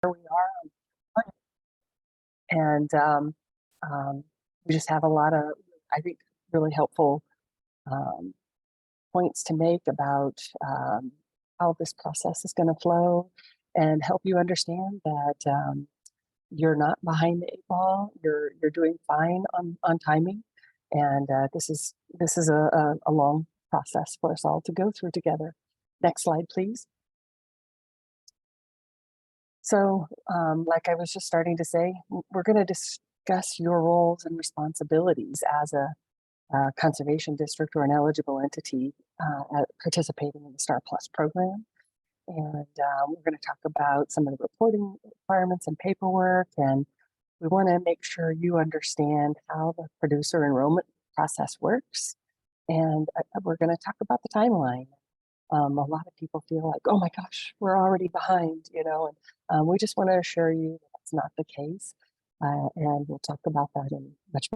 we are. And we just have a lot of, I think, really helpful points to make about how this process is going to flow and help you understand that you're not behind the 8 ball. You're doing fine on timing, and this is a long process for us all to go through together. Next slide, please. So, like I was just starting to say, we're going to discuss your roles and responsibilities as a conservation district or an eligible entity participating in the STAR Plus program. And we're going to talk about some of the reporting requirements and paperwork. And we want to make sure you understand how the producer enrollment process works. And we're going to talk about the timeline. A lot of people feel like, oh my gosh, we're already behind, and we just want to assure you that that's not the case. And we'll talk about that in much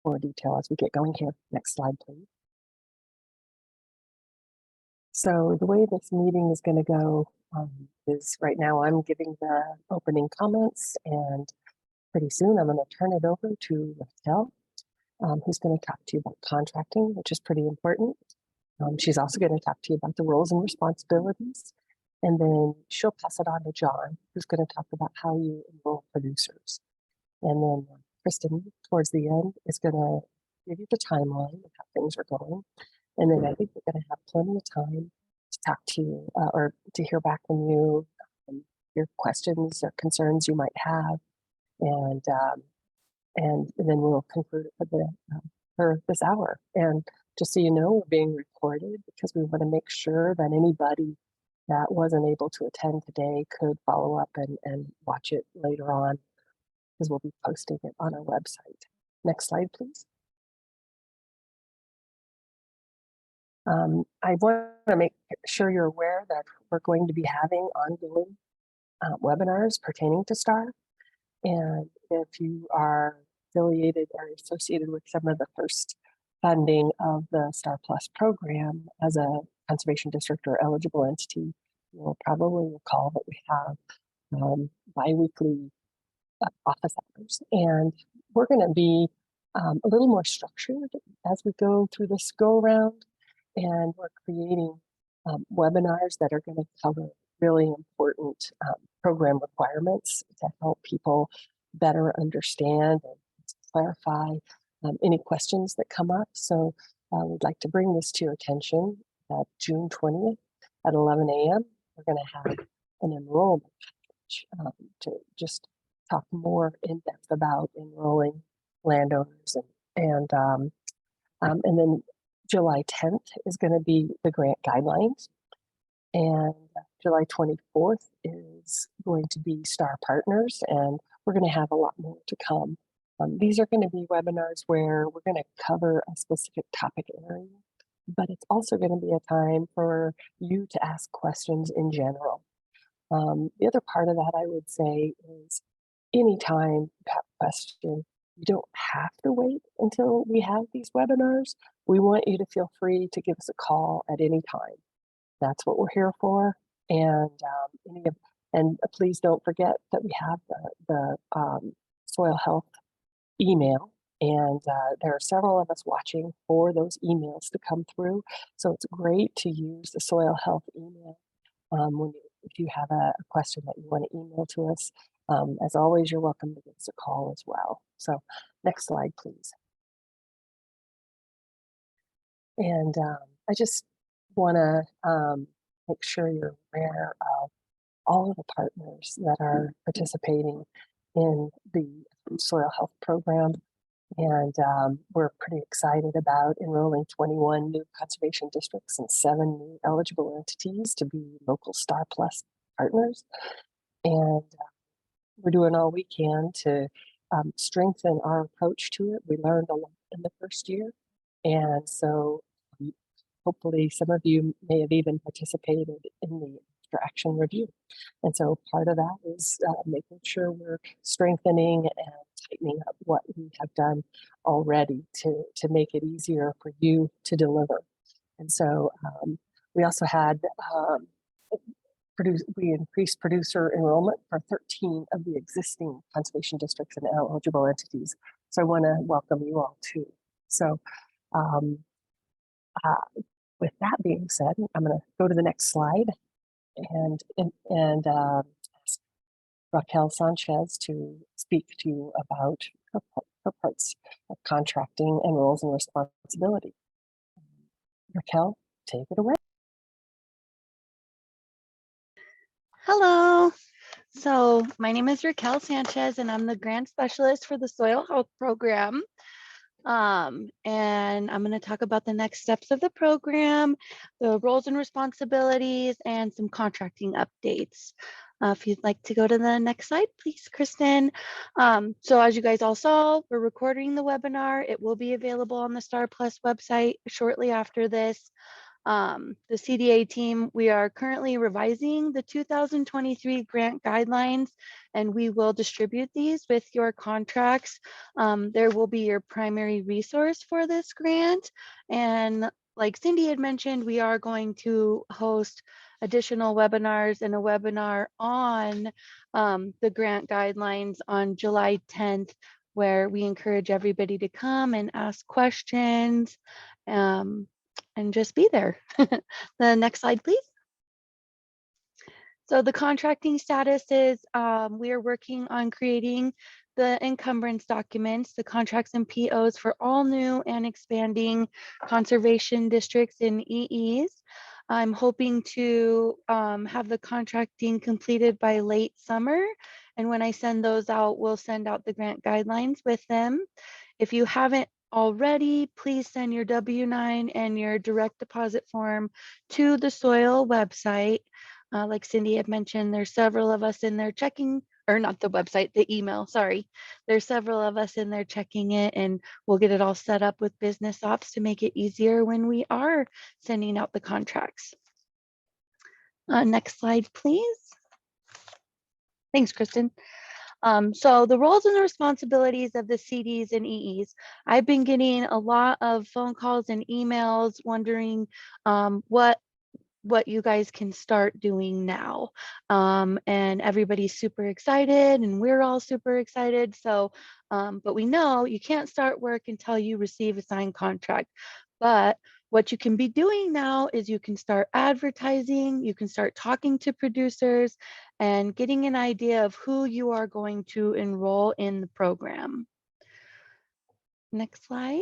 more detail as we get going here. Next slide, please. So the way this meeting is going to go is right now I'm giving the opening comments, and pretty soon I'm going to turn it over to Raquel, who's going to talk to you about contracting, which is pretty important. She's also going to talk to you about the roles and responsibilities, and then she'll pass it on to John, who's going to talk about how you enroll producers. And then Kristen, towards the end, is going to give you the timeline of how things are going. And then I think we're going to have plenty of time to talk to you or to hear back from you, your questions or concerns you might have. And then we'll conclude it for this hour. And just so you know, we're being recorded because we want to make sure that anybody that wasn't able to attend today could follow up and watch it later on, because we'll be posting it on our website. Next slide, please. I want to make sure you're aware that we're going to be having ongoing webinars pertaining to STAR. And if you are affiliated or associated with some of the first funding of the STAR Plus program as a conservation district or eligible entity, you'll probably recall that we have bi-weekly office hours. And we're going to be a little more structured as we go through this go-around. And we're creating webinars that are going to cover really important program requirements to help people better understand and clarify any questions that come up. So we'd like to bring this to your attention at June 20th at 11 a.m. We're going to have an enrollment package to just talk more in depth about enrolling landowners and then July 10th is going to be the grant guidelines, and July 24th is going to be STAR Partners, and we're going to have a lot more to come. These are going to be webinars where we're going to cover a specific topic area, but it's also going to be a time for you to ask questions in general. The other part of that I would say is anytime you have a question, you don't have to wait until we have these webinars. We want you to feel free to give us a call at any time. That's what we're here for. And please don't forget that we have the soil health email, and there are several of us watching for those emails to come through. So it's great to use the soil health email if you have a question that you want to email to us. As always, you're welcome to give us a call as well. So next slide, please. And I just want to make sure you're aware of all of the partners that are participating in the soil health program. And we're pretty excited about enrolling 21 new conservation districts and 7 new eligible entities to be local STAR Plus partners. And we're doing all we can to strengthen our approach to it. We learned a lot in the first year. And so hopefully some of you may have even participated in the action review. And so part of that is making sure we're strengthening and tightening up what we have done already to make it easier for you to deliver. And so we also had we increased producer enrollment for 13 of the existing conservation districts and eligible entities. So I want to welcome you all too. So with that being said, I'm going to go to the next slide and ask Raquel Sanchez to speak to you about her parts of contracting and roles and responsibility. Raquel, take it away. Hello. So my name is Raquel Sanchez and I'm the grant specialist for the Soil Health Program. And I'm going to talk about the next steps of the program, the roles and responsibilities, and some contracting updates. If you'd like to go to the next slide, please, Kristen. So as you guys all saw, we're recording the webinar. It will be available on the STAR Plus website shortly after this. The CDA team, we are currently revising the 2023 grant guidelines, and we will distribute these with your contracts. There will be your primary resource for this grant. And like Cindy had mentioned, we are going to host additional webinars and a webinar on the grant guidelines on July 10th, where we encourage everybody to come and ask questions. And just be there. The next slide, please. So the contracting status is we are working on creating the encumbrance documents, the contracts and POs for all new and expanding conservation districts and EEs. I'm hoping to have the contracting completed by late summer. And when I send those out, we'll send out the grant guidelines with them. If you haven't already, please send your W-9 and your direct deposit form to the soil website. Like Cindy had mentioned, there's several of us in there checking, or not the website, the email, sorry. There's several of us in there checking it, and we'll get it all set up with business ops to make it easier when we are sending out the contracts. Next slide, please. Thanks, Kristen. So the roles and the responsibilities of the CDs and EEs. I've been getting a lot of phone calls and emails wondering what you guys can start doing now. And everybody's super excited and we're all super excited. So, but we know you can't start work until you receive a signed contract. But what you can be doing now is you can start advertising, you can start talking to producers and getting an idea of who you are going to enroll in the program. Next slide.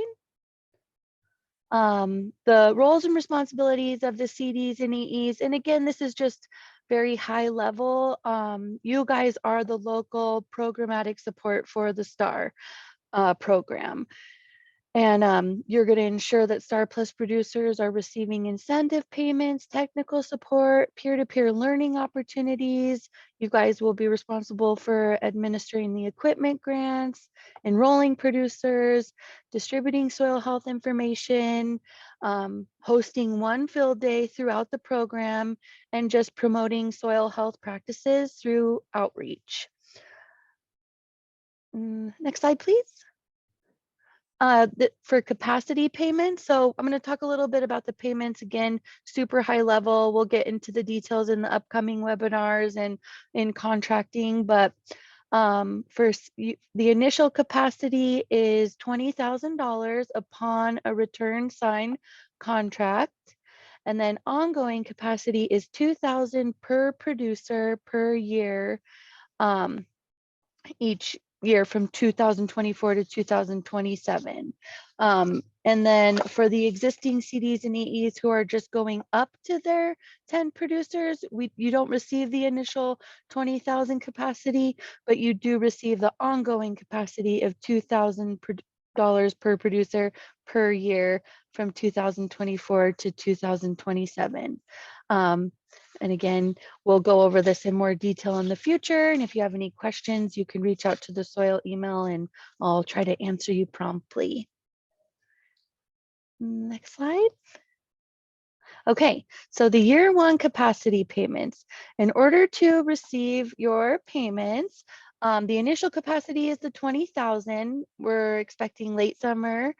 The roles and responsibilities of the CDs and EEs. And again, this is just very high level. You guys are the local programmatic support for the STAR program. And you're going to ensure that STAR Plus producers are receiving incentive payments, technical support, peer-to-peer learning opportunities. You guys will be responsible for administering the equipment grants, enrolling producers, distributing soil health information, hosting one field day throughout the program, and just promoting soil health practices through outreach. Next slide, please. For capacity payments. So I'm going to talk a little bit about the payments again, super high level. We'll get into the details in the upcoming webinars and in contracting, but first, the initial capacity is $20,000 upon a return signed contract. And then ongoing capacity is $2,000 per producer per year, each year from 2024 to 2027. And then for the existing CDs and EEs who are just going up to their 10 producers, you don't receive the initial 20,000 capacity, but you do receive the ongoing capacity of $2,000 per producer per year from 2024 to 2027. And again, we'll go over this in more detail in the future. And if you have any questions, you can reach out to the soil email and I'll try to answer you promptly. Next slide. Okay, so the year one capacity payments. In order to receive your payments, the initial capacity is the 20,000. We're expecting late summer.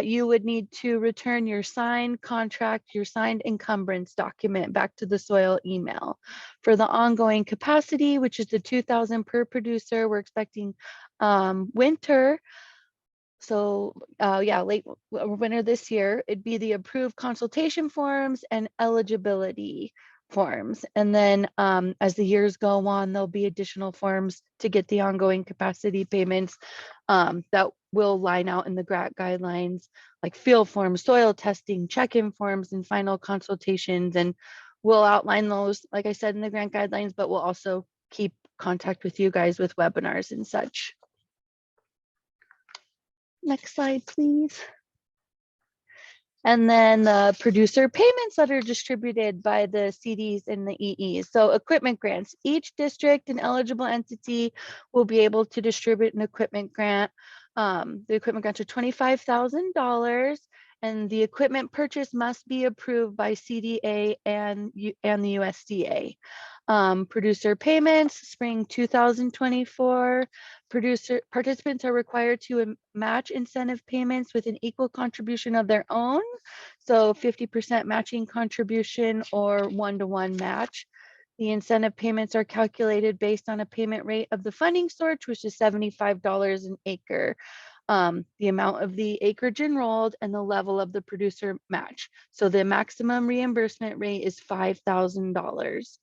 you would need to return your signed contract, your signed encumbrance document back to the soil email. For the ongoing capacity, which is the 2,000 per producer, we're expecting winter. So yeah, late winter this year, it'd be the approved consultation forms and eligibility forms. And then as the years go on, there'll be additional forms to get the ongoing capacity payments that will line out in the grant guidelines, like field forms, soil testing, check-in forms, and final consultations. And we'll outline those, like I said, in the grant guidelines, but we'll also keep contact with you guys with webinars and such. Next slide, please. And then the producer payments that are distributed by the CDs and the EEs. So equipment grants, each district and eligible entity will be able to distribute an equipment grant. The equipment grants are $25,000 and the equipment purchase must be approved by CDA and the USDA. Producer payments, spring 2024. Participants are required to match incentive payments with an equal contribution of their own. So 50% matching contribution or 1-to-1 match. The incentive payments are calculated based on a payment rate of the funding source, which is $75 an acre. The amount of the acreage enrolled and the level of the producer match. So the maximum reimbursement rate is $5,000.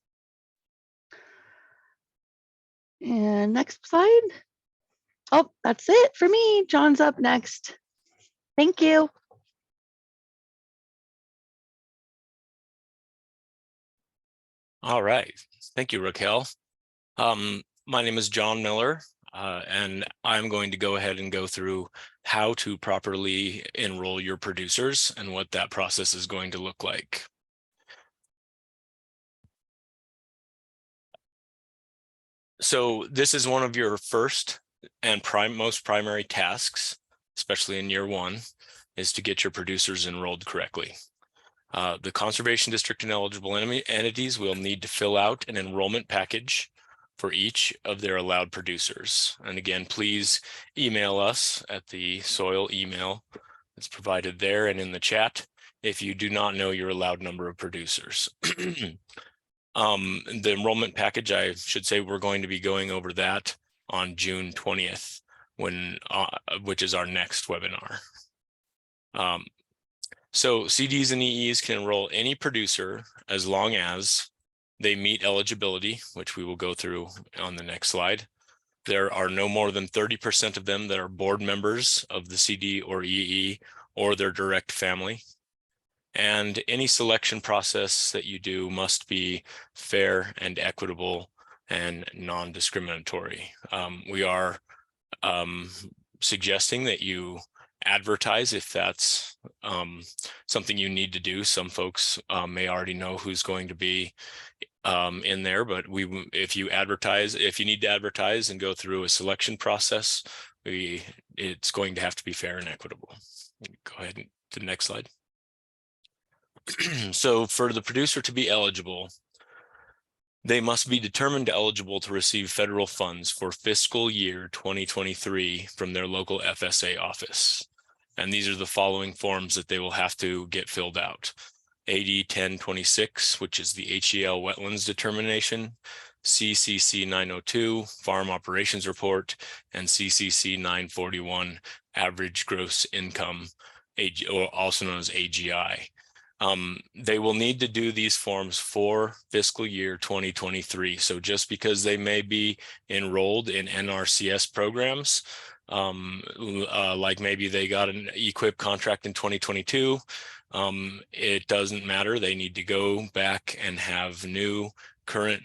And next slide. Oh, that's it for me. John's up next. Thank you. All right. Thank you, Raquel. My name is John Miller, and I'm going to go ahead and go through how to properly enroll your producers and what that process is going to look like. So this is one of your first and most primary tasks, especially in year one, is to get your producers enrolled correctly. The conservation district and eligible entities will need to fill out an enrollment package for each of their allowed producers. And again, please email us at the soil email that's provided there and in the chat if you do not know your allowed number of producers. The enrollment package, I should say, we're going to be going over that on June 20th, which is our next webinar. So CDs and EEs can enroll any producer as long as they meet eligibility, which we will go through on the next slide. There are no more than 30% of them that are board members of the CD or EE or their direct family. And any selection process that you do must be fair and equitable and non-discriminatory. We are suggesting that you advertise if that's something you need to do. Some folks may already know who's going to be in there, but if you need to advertise and go through a selection process, it's going to have to be fair and equitable. Go ahead to the next slide. So for the producer to be eligible, they must be determined eligible to receive federal funds for fiscal year 2023 from their local FSA office. And these are the following forms that they will have to get filled out. AD 1026, which is the HEL wetlands determination, CCC 902, farm operations report, and CCC 941, average gross income, or also known as AGI. They will need to do these forms for fiscal year 2023. So just because they may be enrolled in NRCS programs, like maybe they got an EQIP contract in 2022, it doesn't matter. They need to go back and have new current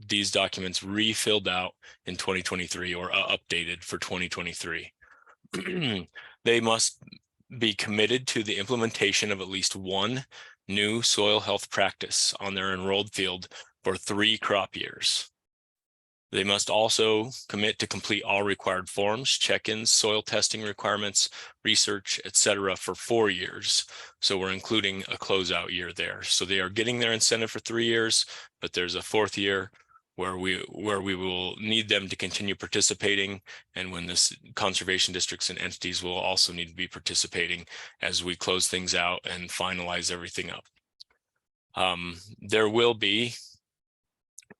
these documents refilled out in 2023 or updated for 2023. They must be committed to the implementation of at least one new soil health practice on their enrolled field for 3 crop years. They must also commit to complete all required forms, check-ins, soil testing requirements, research, etc. for 4 years. So we're including a closeout year there. So they are getting their incentive for 3 years, but there's a 4th year where we will need them to continue participating, and when this conservation districts and entities will also need to be participating as we close things out and finalize everything up. There will be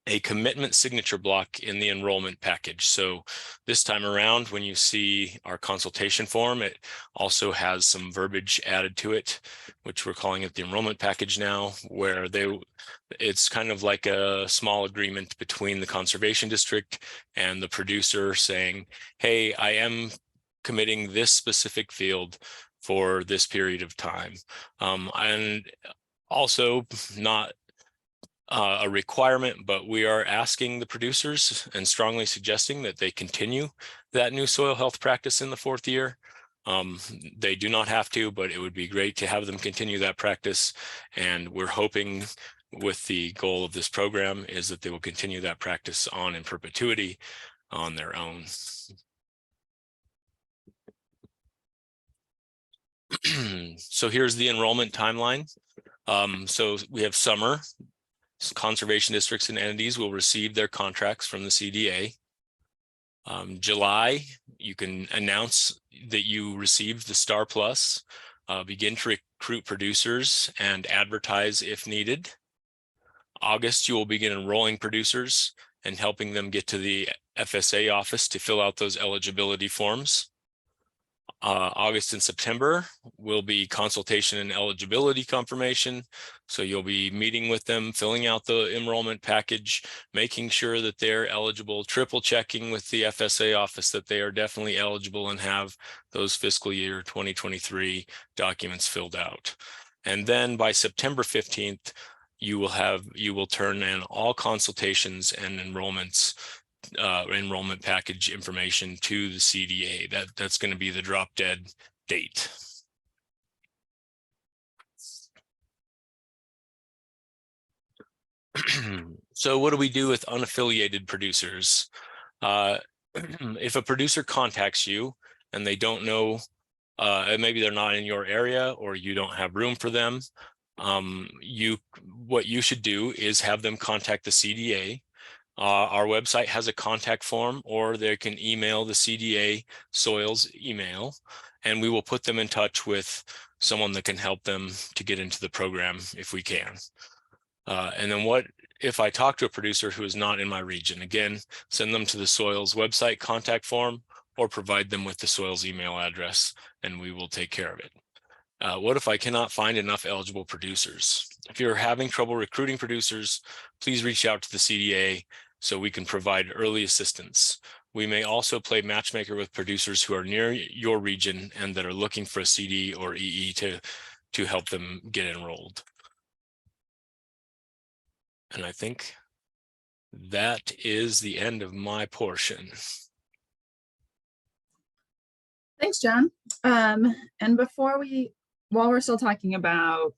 a commitment signature block in the enrollment package. So this time around, when you see our consultation form, it also has some verbiage added to it, which we're calling it the enrollment package now, where it's kind of like a small agreement between the conservation district and the producer saying, hey, I am committing this specific field for this period of time. And also not a requirement, but we are asking the producers and strongly suggesting that they continue that new soil health practice in the 4th year. They do not have to, but it would be great to have them continue that practice. And we're hoping with the goal of this program is that they will continue that practice on in perpetuity on their own. So here's the enrollment timeline. So we have summer. Conservation districts and entities will receive their contracts from the CDA. July, you can announce that you received the STAR Plus, begin to recruit producers and advertise if needed. August, you will begin enrolling producers and helping them get to the FSA office to fill out those eligibility forms. August and September will be consultation and eligibility confirmation. So you'll be meeting with them, filling out the enrollment package, making sure that they're eligible, triple checking with the FSA office that they are definitely eligible and have those fiscal year 2023 documents filled out. And then by September 15th, you will turn in all consultations and enrollment package information to the CDA. That's going to be the drop dead date. So what do we do with unaffiliated producers? If a producer contacts you and they don't know, and maybe they're not in your area or you don't have room for them, what you should do is have them contact the CDA. Our website has a contact form, or they can email the CDA soils email, and we will put them in touch with someone that can help them to get into the program if we can. And then what if I talk to a producer who is not in my region? Again, send them to the soils website contact form or provide them with the soils email address, and we will take care of it. What if I cannot find enough eligible producers? If you're having trouble recruiting producers, please reach out to the CDA so we can provide early assistance. We may also play matchmaker with producers who are near your region and that are looking for a CD or EE to help them get enrolled. And I think that is the end of my portion. Thanks, John. And while we're still talking about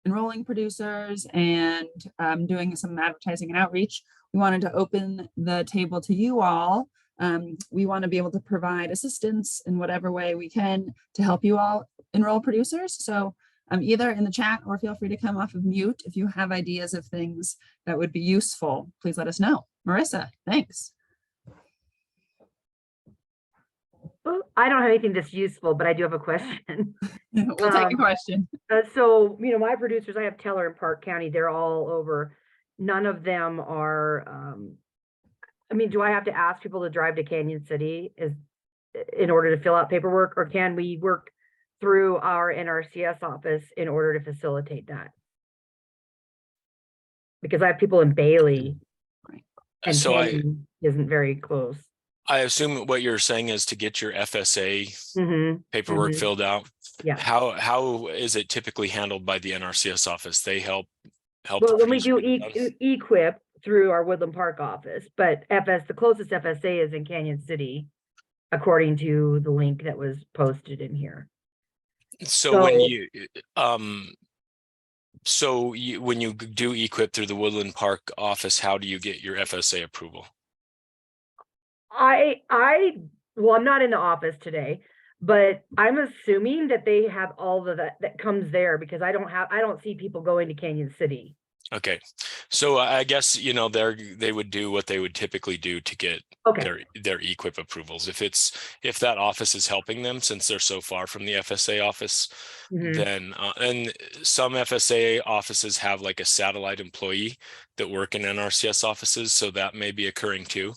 enrolling producers and doing some advertising and outreach, we wanted to open the table to you all. We want to be able to provide assistance in whatever way we can to help you all enroll producers. So either in the chat or feel free to come off of mute. If you have ideas of things that would be useful, please let us know. Marissa, thanks. Well, I don't have anything that's useful, but I do have a question. We'll take a question. So, my producers, I have Teller in Park County. They're all over. None of them are, do I have to ask people to drive to Canyon City in order to fill out paperwork, or can we work through our NRCS office in order to facilitate that? Because I have people in Bailey, and so Canyon isn't very close. I assume what you're saying is to get your FSA paperwork filled out. Yeah. How is it typically handled by the NRCS office? They help. Well, when we do equip through our Woodland Park office, but the closest FSA is in Canyon City, according to the link that was posted in here. So when you do equip through the Woodland Park office, how do you get your FSA approval? Well, I'm not in the office today, but I'm assuming that they have all of that comes there, because I don't see people going to Canyon City. Okay, so I guess, you know, they would do what they would typically do to get Okay, their equip approvals. If that office is helping them, since they're so far from the FSA office, mhm. then and some FSA offices have like a satellite employee that work in NRCS offices, so that may be occurring too.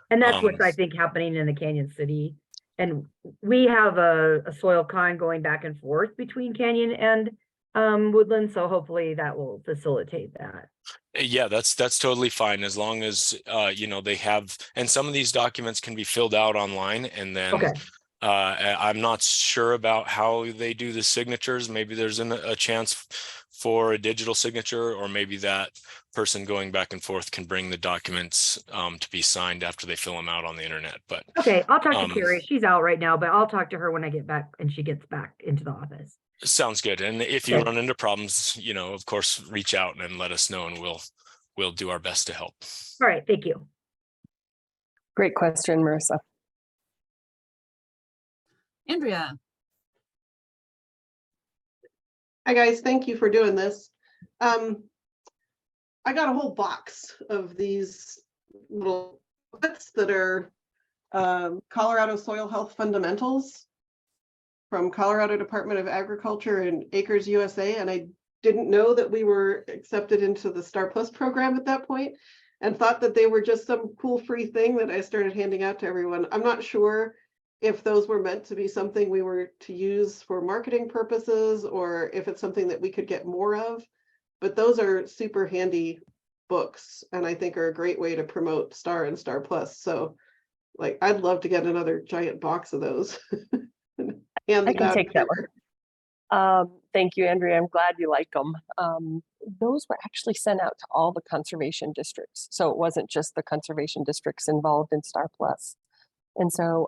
And that's Um, what's, I think, happening in the Canyon City. And we have a soil con going back and forth between Canyon and Woodland, so hopefully that will facilitate that. Yeah, that's totally fine as long as you know, they have, and some of these documents can be filled out online, and then Okay, I'm not sure about how they do the signatures. Maybe there's a chance for a digital signature, or maybe that person going back and forth can bring the documents to be signed after they fill them out on the internet. But okay, I'll talk to um, Carrie. She's out right now, but I'll talk to her when I get back and she gets back into the office. sounds good. And if you Okay. run into problems, you know, of course, reach out and let us know, and we'll do our best to help. All right, thank you. Great question, Marissa. Andrea. Hi guys, thank you for doing this. I got a whole box of these little books that are Colorado Soil Health Fundamentals from Colorado Department of Agriculture and Acres USA, and I didn't know that we were accepted into the STAR Plus program at that point, and thought that they were just some cool free thing that I started handing out to everyone. I'm not sure if those were meant to be something we were to use for marketing purposes, or if it's something that we could get more of, but those are super handy books, and I think are a great way to promote STAR and STAR Plus. So like, I'd love to get another giant box of those. I can take that one. Thank you, Andrea. I'm glad you like them. Those were actually sent out to all the conservation districts. So it wasn't just the conservation districts involved in STAR Plus. And so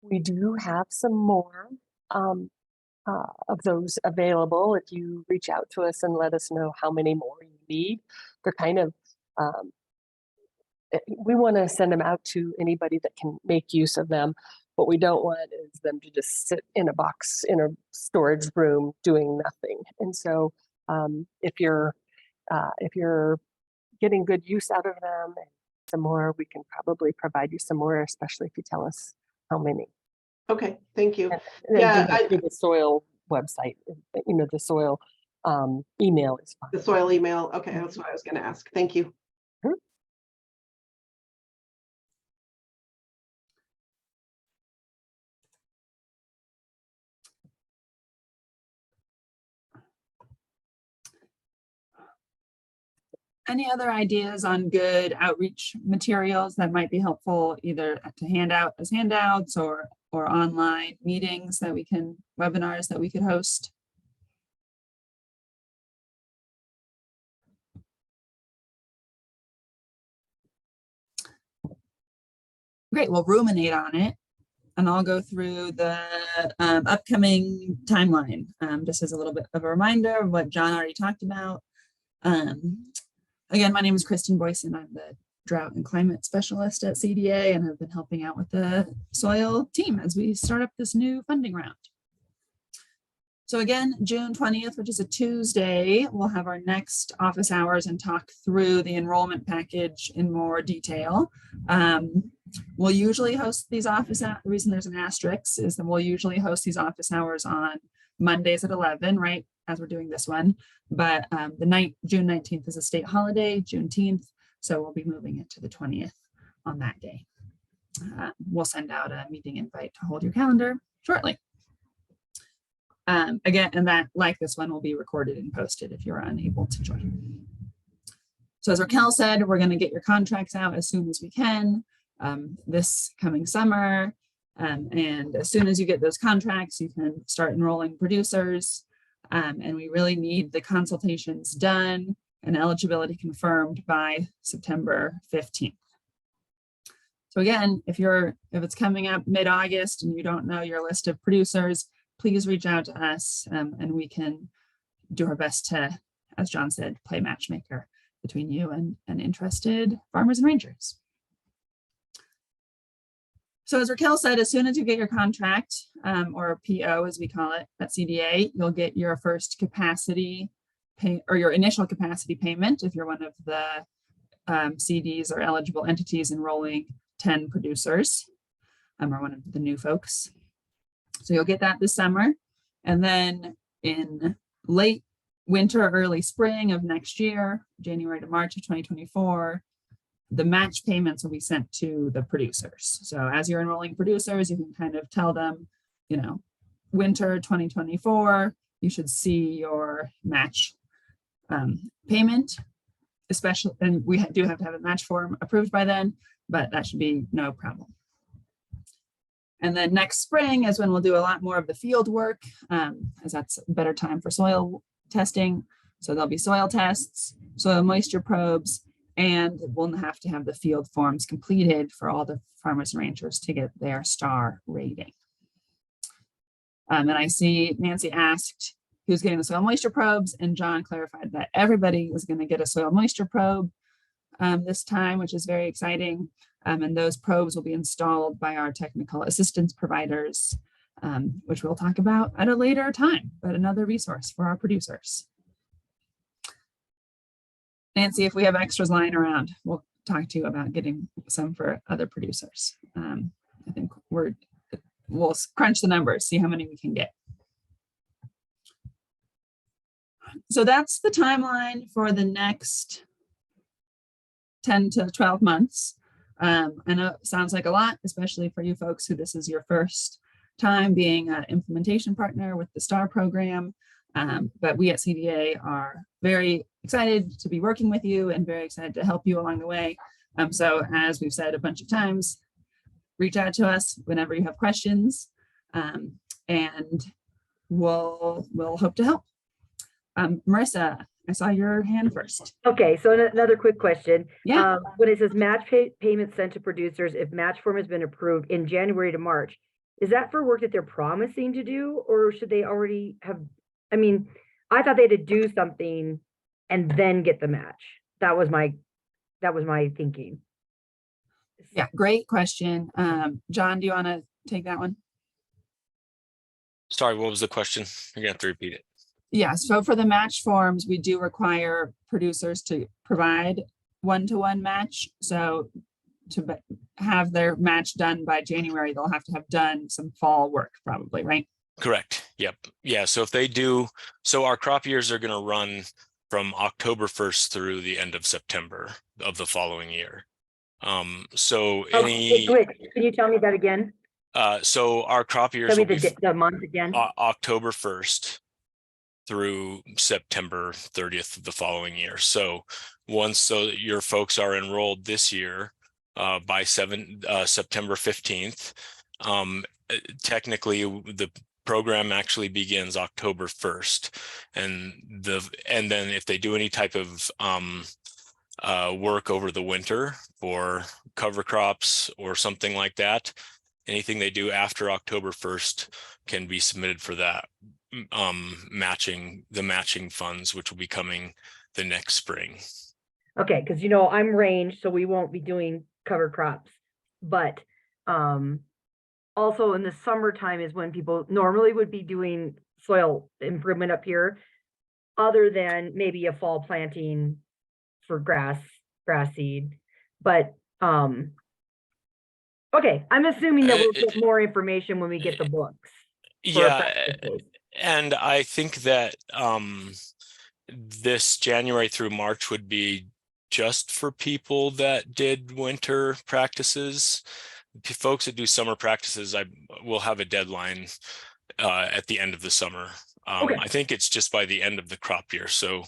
we do have some more of those available. If you reach out to us and let us know how many more you need, they're kind of, we want to send them out to anybody that can make use of them. What we don't want is them to just sit in a box in a storage room doing nothing. And so if you're getting good use out of them and some more, we can probably provide you some more, especially if you tell us how many. Okay, thank you. And Yeah, then the soil website, you know, the soil email is fine. the soil email. Okay, that's what I was going to ask. Thank you. Any other ideas on good outreach materials that might be helpful, either to hand out as handouts or online meetings that we can, webinars that we could host? Great, we'll ruminate on it, and I'll go through the upcoming timeline, just as a little bit of a reminder of what John already talked about. Again, my name is Kristen Boyson. I'm the drought and climate specialist at CDA, and I've been helping out with the soil team as we start up this new funding round. So again, June 20th, which is a Tuesday, we'll have our next office hours and talk through the enrollment package in more detail. We'll usually host these office hours. The reason there's an asterisk is that we'll usually host these office hours on Mondays at 11, right, as we're doing this one. But June 19th is a state holiday, Juneteenth, so we'll be moving it to the 20th on that day. We'll send out a meeting invite to hold your calendar shortly. Again, and that, like this one, will be recorded and posted if you're unable to join. So as Raquel said, we're going to get your contracts out as soon as we can this coming summer. And as soon as you get those contracts, you can start enrolling producers. And we really need the consultations done and eligibility confirmed by September 15th. So again, if it's coming up mid-August and you don't know your list of producers, please reach out to us and we can do our best to, as John said, play matchmaker between you and interested farmers and rangers. So as Raquel said, as soon as you get your contract or PO, as we call it at CDA, you'll get your first capacity or your initial capacity payment if you're one of the CDs or eligible entities enrolling 10 producers, or one of the new folks. So you'll get that this summer. And then in late winter, early spring of next year, January to March of 2024, the match payments will be sent to the producers. So as you're enrolling producers, you can kind of tell them, you know, winter 2024, you should see your match payment, especially, and we do have to have a match form approved by then, but that should be no problem. And then next spring is when we'll do a lot more of the field work, as that's a better time for soil testing. So there'll be soil tests, soil moisture probes, and we'll have to have the field forms completed for all the farmers and ranchers to get their STAR rating. And I see Nancy asked who's getting the soil moisture probes, and John clarified that everybody is going to get a soil moisture probe this time, which is very exciting. And those probes will be installed by our technical assistance providers, which we'll talk about at a later time, but another resource for our producers. Nancy, if we have extras lying around, we'll talk to you about getting some for other producers. I think we'll crunch the numbers, see how many we can get. So that's the timeline for the next 10 to 12 months. I know it sounds like a lot, especially for you folks who this is your first time being an implementation partner with the STAR program. But we at CDA are very excited to be working with you and very excited to help you along the way. So as we've said a bunch of times, reach out to us whenever you have questions, and we'll hope to help. Marissa, I saw your hand first. Okay, so another quick question. Yeah. When it says match payments sent to producers, if match form has been approved in January to March, is that for work that they're promising to do, or should they already have? I mean, I thought they had to do something and then get the match. That was my thinking. Yeah, great question. John, do you want to take that one? Sorry, what was the question? You're gonna have to repeat it. Yeah, so for the match forms, we do require producers to provide one-to-one match. So to have their match done by January, they'll have to have done some fall work probably, right? Correct. Yep. Yeah. So if they do, so our crop years are going to run from October 1st through the end of September of the following year. So any, quick, can you tell me that again? so our crop years Tell me will be the month again. October 1st through September 30th of the following year. So once your folks are enrolled this year by September 15th, technically the program actually begins October 1st, and then if they do any type of work over the winter for cover crops or something like that, anything they do after October 1st can be submitted for that matching funds, which will be coming the next spring. Okay, because I'm range, so we won't be doing cover crops, but also in the summertime is when people normally would be doing soil improvement up here, other than maybe a fall planting for grass seed. But okay, I'm assuming that we'll get more information when we get the books. Yeah, and I think that this January through March would be just for people that did winter practices. Folks that do summer practices, I will have a deadline at the end of the summer. Okay. I think it's just by the end of the crop year. So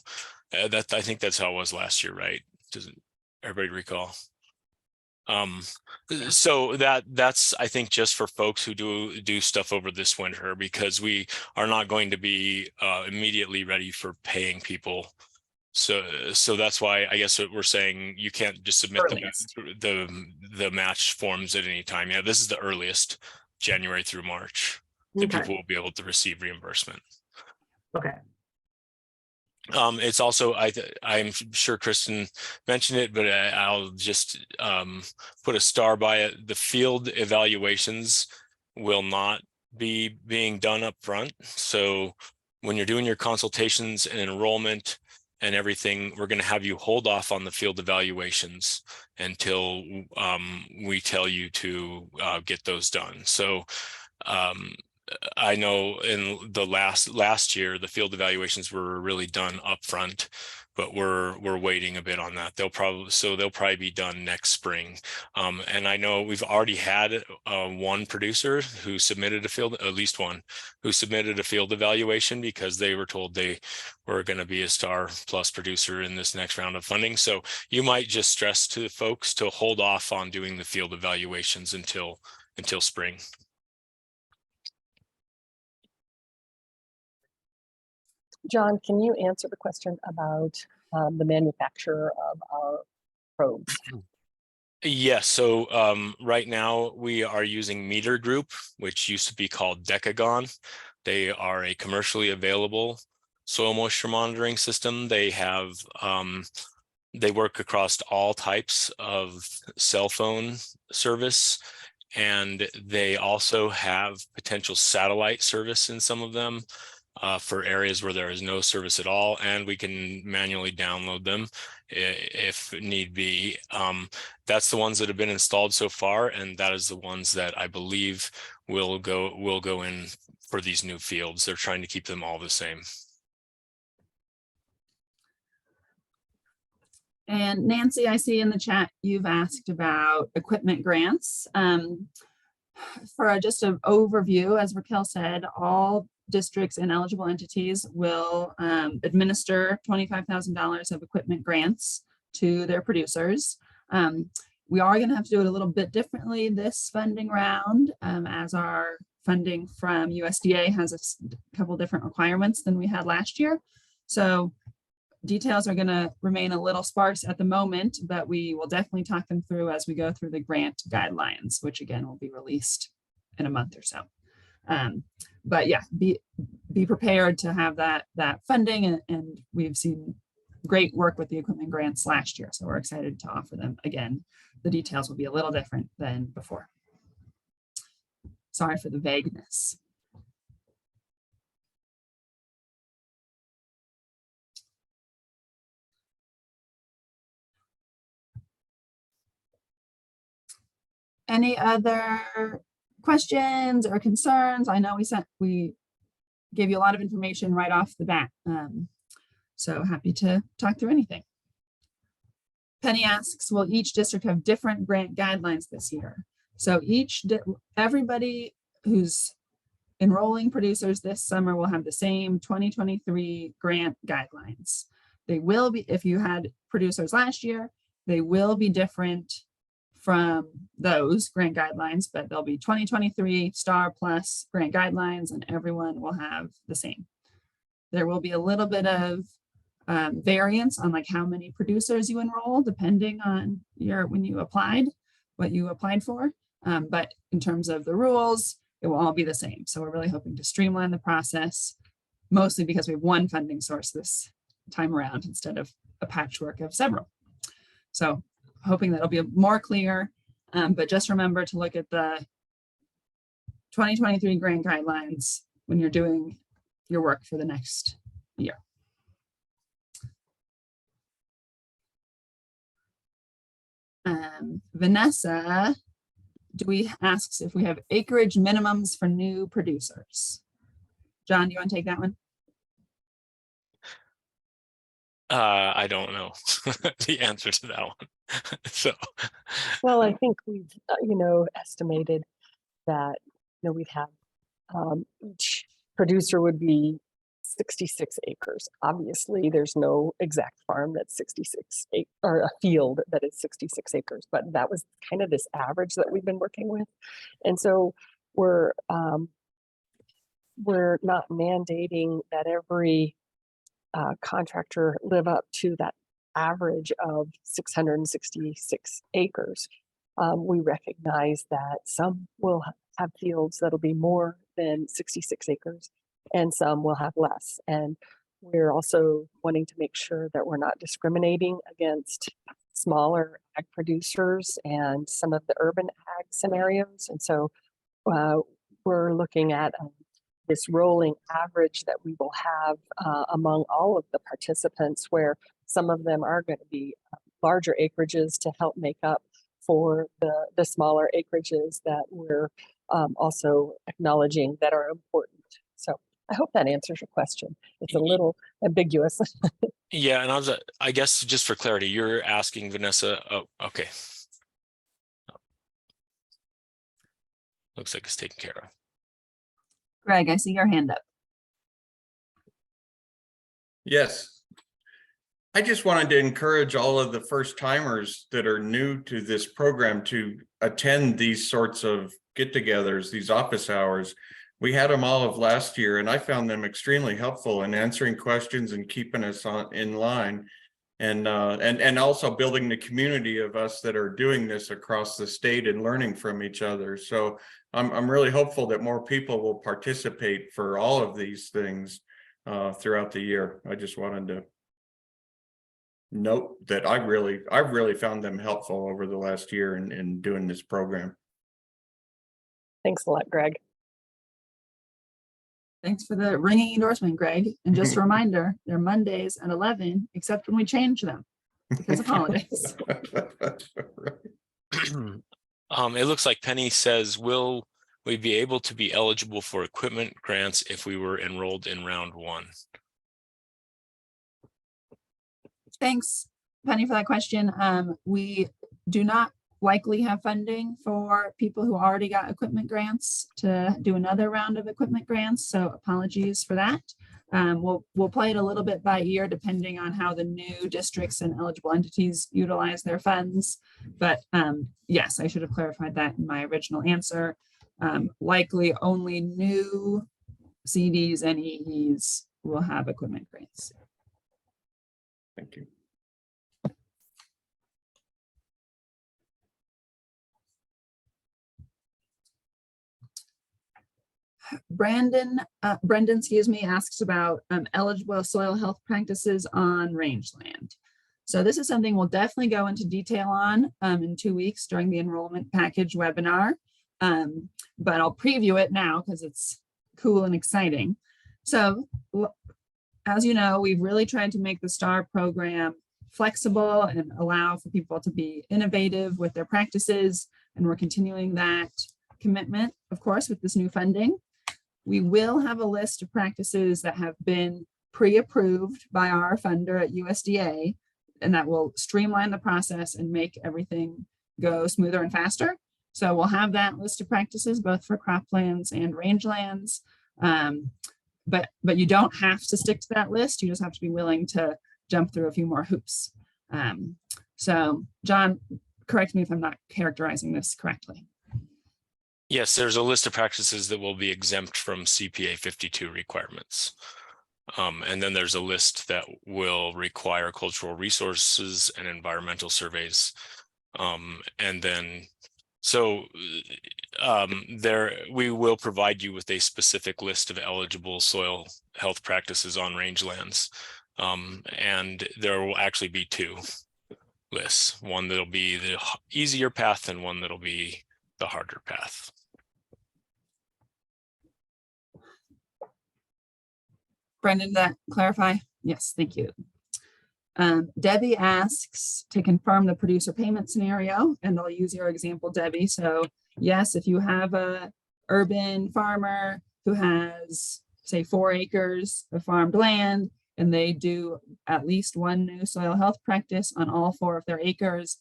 I think that's how it was last year, right? Doesn't everybody recall? So that's I think just for folks who do stuff over this winter, because we are not going to be immediately ready for paying people. So that's why I guess what we're saying, you can't just submit the match forms at any time. Yeah, this is the earliest, January through March, that people will be able to receive reimbursement. Okay. It's also, I'm sure Kristen mentioned it, but I'll just put a star by it. The field evaluations will not be being done up front. So when you're doing your consultations and enrollment and everything, we're going to have you hold off on the field evaluations until we tell you to get those done. So I know in the last year, the field evaluations were really done upfront, but we're waiting a bit on that. They'll probably be done next spring. And I know we've already had one producer who submitted at least one who submitted a field evaluation because they were told they were going to be a STAR Plus producer in this next round of funding. So you might just stress to the folks to hold off on doing the field evaluations until spring. John, can you answer the question about the manufacturer of our probes? Yes, so right now we are using Meter Group, which used to be called Decagon. They are a commercially available soil moisture monitoring system. They have they work across all types of cell phone service, and they also have potential satellite service in some of them. For areas where there is no service at all, and we can manually download them if need be. That's the ones that have been installed so far, and that is the ones that I believe will go in for these new fields. They're trying to keep them all the same. And Nancy, I see in the chat you've asked about equipment grants. For just an overview, as Raquel said, all districts and eligible entities will administer $25,000 of equipment grants to their producers. We are going to have to do it a little bit differently this funding round, as our funding from USDA has a couple different requirements than we had last year. So details are going to remain a little sparse at the moment, but we will definitely talk them through as we go through the grant guidelines, which again will be released in a month or so. But yeah, be prepared to have that funding, and we've seen great work with the equipment grants last year, so we're excited to offer them again. The details will be a little different than before. Sorry for the vagueness. Any other questions or concerns? I know we gave you a lot of information right off the bat. So happy to talk through anything. Penny asks, will each district have different grant guidelines this year? So everybody who's enrolling producers this summer will have the same 2023 grant guidelines. They will be, if you had producers last year, they will be different from those grant guidelines, but there'll be 2023 STAR Plus grant guidelines, and everyone will have the same. There will be a little bit of variance on like how many producers you enroll, depending on when you applied, what you applied for. But in terms of the rules, it will all be the same. So we're really hoping to streamline the process, mostly because we have one funding source this time around instead of a patchwork of several. So hoping that'll be more clear, but just remember to look at the 2023 grant guidelines when you're doing your work for the next year. Vanessa asks if we have acreage minimums for new producers. John, do you want to take that one? I don't know the answer to that one. So, Well, I think we've, estimated that, we'd have each producer would be 66 acres. Obviously, there's no exact farm that's 66 acres or a field that is 66 acres, but that was kind of this average that we've been working with. And so we're not mandating that every contractor live up to that average of 666 acres. We recognize that some will have fields that'll be more than 66 acres and some will have less. And we're also wanting to make sure that we're not discriminating against smaller ag producers and some of the urban ag scenarios. And so we're looking at this rolling average that we will have among all of the participants, where some of them are going to be larger acreages to help make up for the smaller acreages that we're also acknowledging that are important. So I hope that answers your question. It's a little ambiguous. Yeah, and I guess just for clarity, you're asking Vanessa. Oh, okay. Looks like it's taken care of. Greg, I see your hand up. Yes. I just wanted to encourage all of the first timers that are new to this program to attend these sorts of get-togethers, these office hours. We had them all of last year, and I found them extremely helpful in answering questions and keeping us in line, and also building the community of us that are doing this across the state and learning from each other. So I'm really hopeful that more people will participate for all of these things throughout the year. I just wanted to note that I've really found them helpful over the last year in doing this program. Thanks a lot, Greg. Thanks for the ringing endorsement, Greg. And just a reminder, they're Mondays at 11, except when we change them because of holidays. It looks like Penny says, will we be able to be eligible for equipment grants if we were enrolled in round 1? Thanks, Penny, for that question. We do not likely have funding for people who already got equipment grants to do another round of equipment grants. So apologies for that. We'll play it a little bit by ear depending on how the new districts and eligible entities utilize their funds. But yes, I should have clarified that in my original answer. Likely only new CDs and EEs will have equipment grants. Thank you. Brendan, excuse me, asks about eligible soil health practices on rangeland. So this is something we'll definitely go into detail on in 2 weeks during the enrollment package webinar. But I'll preview it now because it's cool and exciting. So as you know, we've really tried to make the STAR program flexible and allow for people to be innovative with their practices. And we're continuing that commitment, of course, with this new funding. We will have a list of practices that have been pre-approved by our funder at USDA, and that will streamline the process and make everything go smoother and faster. So we'll have that list of practices both for croplands and rangelands. But you don't have to stick to that list. You just have to be willing to jump through a few more hoops. So John, correct me if I'm not characterizing this correctly. Yes, there's a list of practices that will be exempt from CPA 52 requirements. And then there's a list that will require cultural resources and environmental surveys. And then, so we will provide you with a specific list of eligible soil health practices on rangelands. And there will actually be 2 lists, one that'll be the easier path and one that'll be the harder path. Brendan, did that clarify? Yes, thank you. Debbie asks to confirm the producer payment scenario, and I'll use your example, Debbie. So yes, if you have a urban farmer who has, say, 4 acres of farmed land, and they do at least 1 new soil health practice on all 4 of their acres,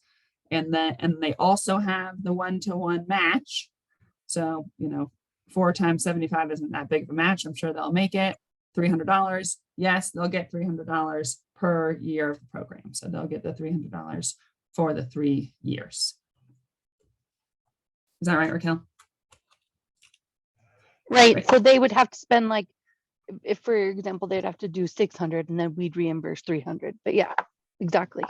and they also have the 1-to-1 match. So, 4 times 75 isn't that big of a match. I'm sure they'll make it. $300. Yes, they'll get $300 per year of the program. So they'll get the $300 for the 3 years. Is that right, Raquel? Right. So they would have to spend, like, if, for example, they'd have to do 600 and then we'd reimburse 300. But yeah, exactly.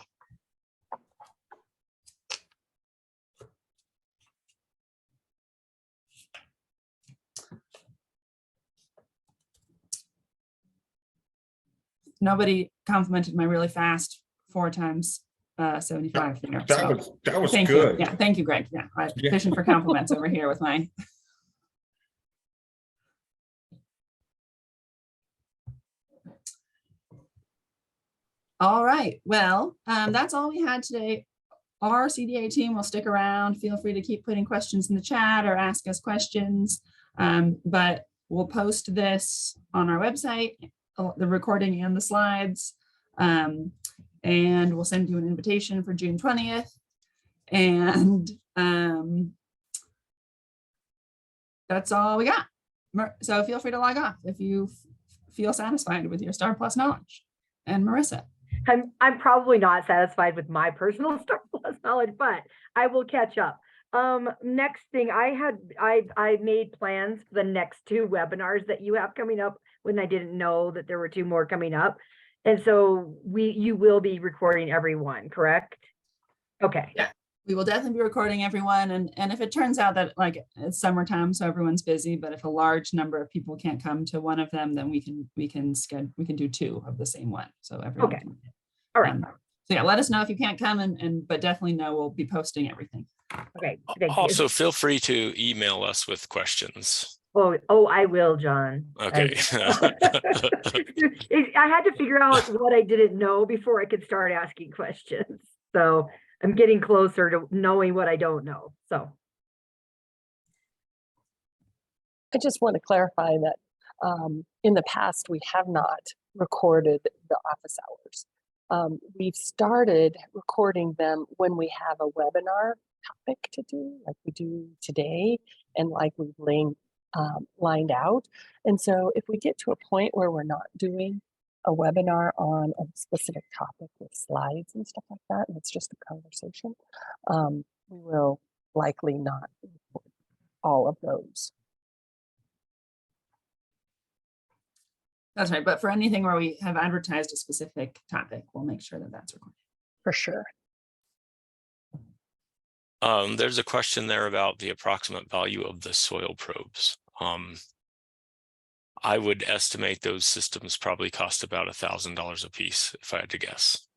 Nobody complimented my really fast 4 times 75 there. That was Thank good. you. Yeah, thank you, Greg. Yeah, I petition for compliments over here with my All right, well, that's all we had today. Our CDA team will stick around. Feel free to keep putting questions in the chat or ask us questions. But we'll post this on our website, the recording and the slides. And we'll send you an invitation for June 20th. And that's all we got. So feel free to log off if you feel satisfied with your STAR Plus knowledge. And Marissa. I'm probably not satisfied with my personal STAR Plus knowledge, but I will catch up. Next thing I made plans for the next 2 webinars that you have coming up when I didn't know that there were 2 more coming up. And so you will be recording everyone, correct? Okay. Yeah, we will definitely be recording everyone. And if it turns out that like it's summertime, so everyone's busy, but if a large number of people can't come to one of them, then we can do 2 of the same one. So everyone Okay. can. All right. So yeah, let us know if you can't come but definitely know we'll be posting everything. Okay. Thank you. Also, feel free to email us with questions. Oh, I will, John. Okay. I had to figure out what I didn't know before I could start asking questions. So I'm getting closer to knowing what I don't know. So. I just want to clarify that in the past, we have not recorded the office hours. We've started recording them when we have a webinar topic to do, like we do today, and like we've lined out. And so if we get to a point where we're not doing a webinar on a specific topic with slides and stuff like that, and it's just a conversation, we will likely not record all of those. That's right. But for anything where we have advertised a specific topic, we'll make sure that that's recorded. For sure. There's a question there about the approximate value of the soil probes. I would estimate those systems probably cost about $1,000 a piece, if I had to guess.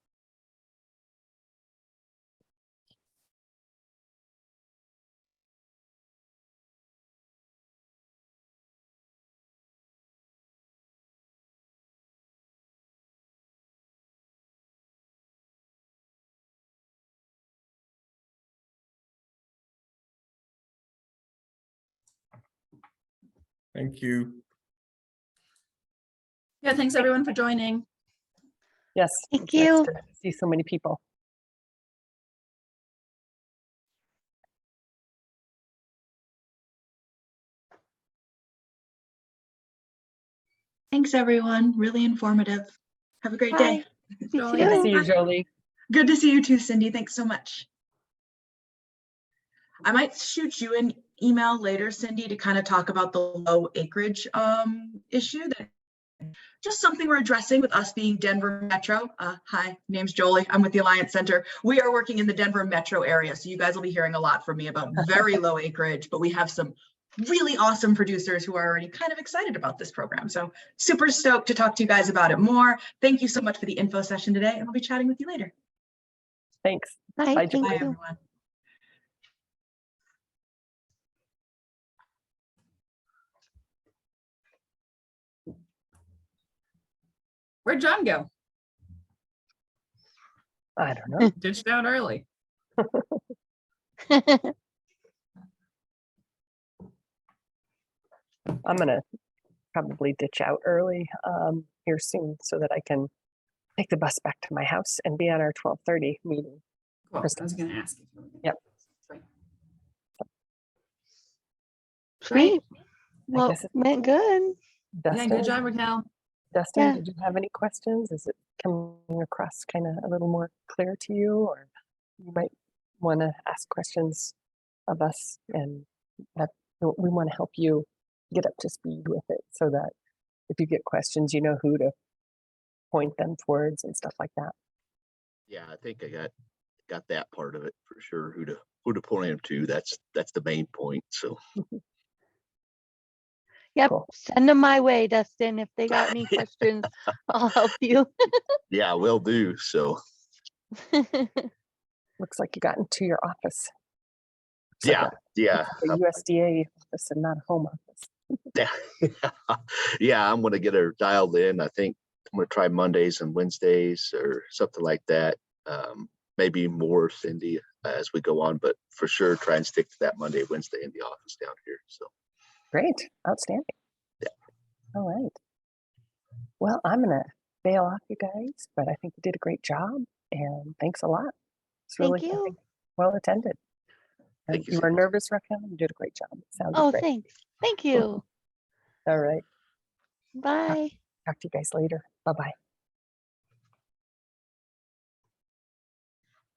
Thank you. Yeah, thanks everyone for joining. Yes. Thank it's nice you. to see so many people. Thanks, everyone. Really informative. Have a great day. You Jolie, Good to too. see you, Jolie. Good to see you too, Cindy. Thanks so much. I might shoot you an email later, Cindy, to kind of talk about the low acreage issue. Just something we're addressing with us being Denver Metro. Hi, name's Jolie. I'm with the Alliance Center. We are working in the Denver Metro area, so you guys will be hearing a lot from me about very low acreage, but we have some really awesome producers who are already kind of excited about this program. So super stoked to talk to you guys about it more. Thank you so much for the info session today, and we'll be chatting with you later. Thanks. Bye. Bye, Thank Bye, you. everyone. Where'd John go? I don't know. Ditched out early. I'm going to probably ditch out early here soon so that I can take the bus back to my house and be at our 12:30 meeting. Cool. I was going to ask if you were gonna- Yep. Right. Sweet. I Well, guess it's went good. Yeah, Dustin, good job, Raquel. Dustin, Yeah. did you have any questions? Is it coming across kind of a little more clear to you, or you might want to ask questions of us, and we want to help you get up to speed with it so that if you get questions, you know who to point them towards and stuff like that. Yeah, I think I got that part of it for sure. Who to point him to. That's the main point. So Yep. Cool. Send them my way, Dustin. If they got any questions, I'll help you. yeah, will do. So Looks like you got into your office. Looks yeah, like yeah, a USDA office and not a home office. yeah, yeah. I'm gonna get her dialed in. I think I'm gonna try Mondays and Wednesdays or something like that. Maybe more, Cindy, as we go on, but for sure try and stick to that Monday, Wednesday in the office down here. So Great, outstanding. Yeah. All right. Well, I'm gonna bail off, you guys, but I think you did a great job, and thanks a lot. It's really, Thank I you. think, well attended. And Thank you, you were Cindy. nervous, Raquel. You did a great job. It sounded Oh, great. thanks. Thank you. All right. Bye. Talk to you guys later. Bye bye.